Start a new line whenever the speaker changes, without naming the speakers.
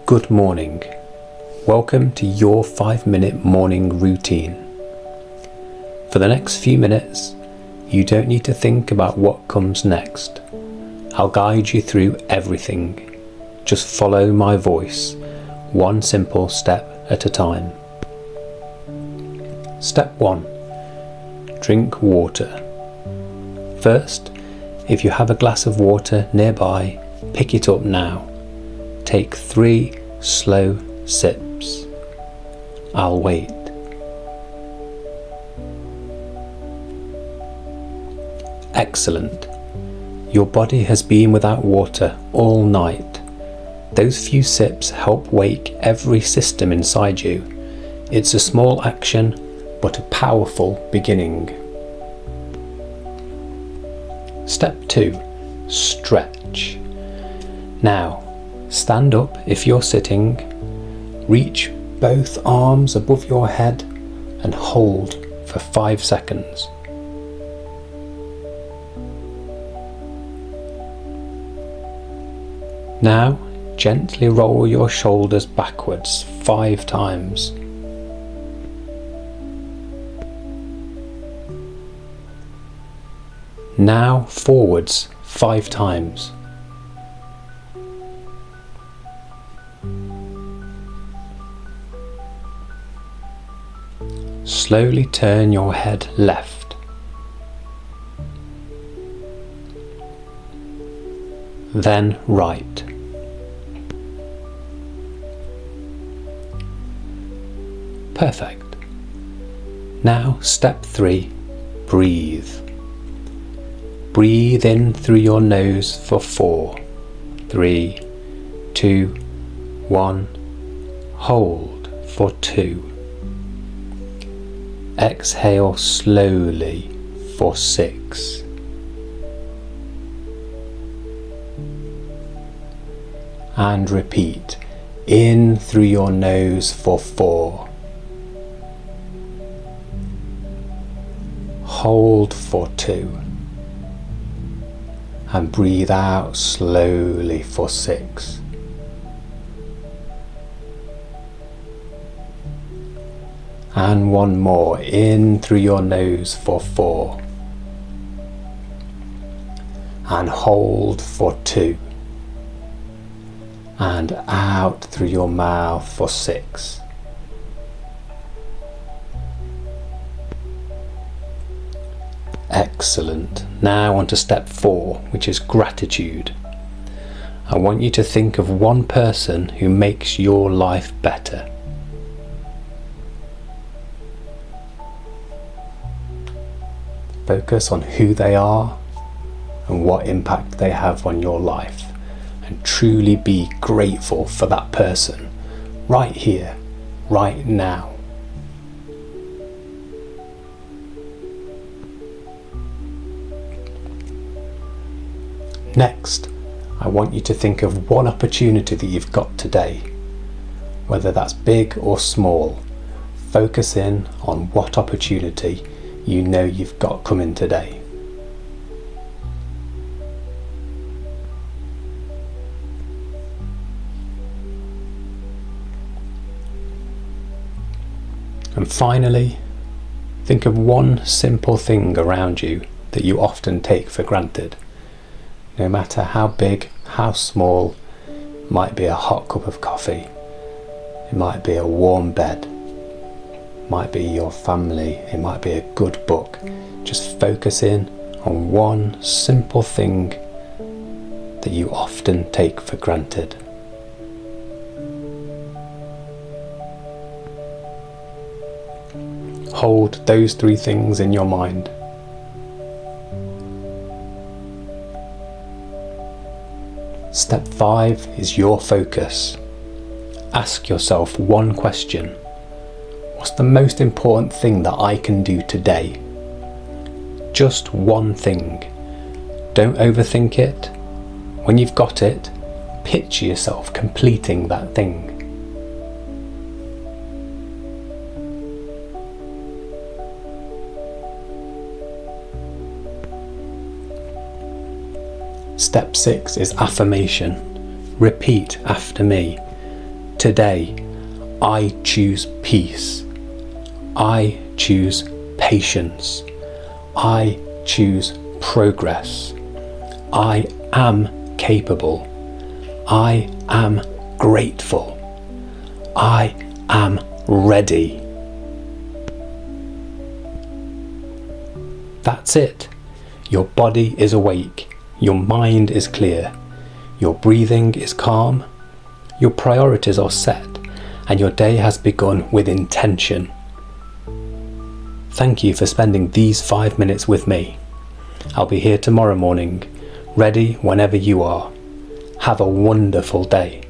Good morning. Welcome to your 5-minute morning routine. For the next few minutes, you don't need to think about what comes next. I'll guide you through everything. Just follow my voice, one simple step at a time. Step 1. Drink water. First, if you have a glass of water nearby, pick it up now. Take 3 slow sips. I'll wait. Excellent. Your body has been without water all night. Those few sips help wake every system inside you. It's a small action, but a powerful beginning. Step 2. Stretch. Now, stand up if you're sitting, reach both arms above your head and hold for 5 seconds. Now, gently roll your shoulders backwards 5 times. Now forwards 5 times. Slowly turn your head left. Then right. Perfect. Now step 3, breathe. Breathe in through your nose for 4, 3, 2, 1. Hold for 2. Exhale slowly for 6. And repeat. In through your nose for 4. Hold for 2. And breathe out slowly for 6. And one more, in through your nose for 4. And hold for 2. And out through your mouth for 6. Excellent. Now on to step 4, which is gratitude. I want you to think of one person who makes your life better. Focus on who they are and what impact they have on your life, and truly be grateful for that person right here, right now. Next, I want you to think of one opportunity that you've got today, whether that's big or small. Focus in on what opportunity you know you've got coming today. And finally, think of one simple thing around you that you often take for granted. No matter how big, how small, it might be a hot cup of coffee, it might be a warm bed, it might be your family, it might be a good book. Just focus in on one simple thing that you often take for granted. Hold those 3 things in your mind. Step 5 is your focus. Ask yourself one question. What's the most important thing that I can do today? Just one thing. Don't overthink it. When you've got it, picture yourself completing that thing. Step 6 is affirmation. Repeat after me. Today, I choose peace. I choose patience. I choose progress. I am capable. I am grateful. I am ready. That's it. Your body is awake. Your mind is clear. Your breathing is calm. Your priorities are set. And your day has begun with intention. Thank you for spending these 5 minutes with me. I'll be here tomorrow morning, ready whenever you are. Have a wonderful day.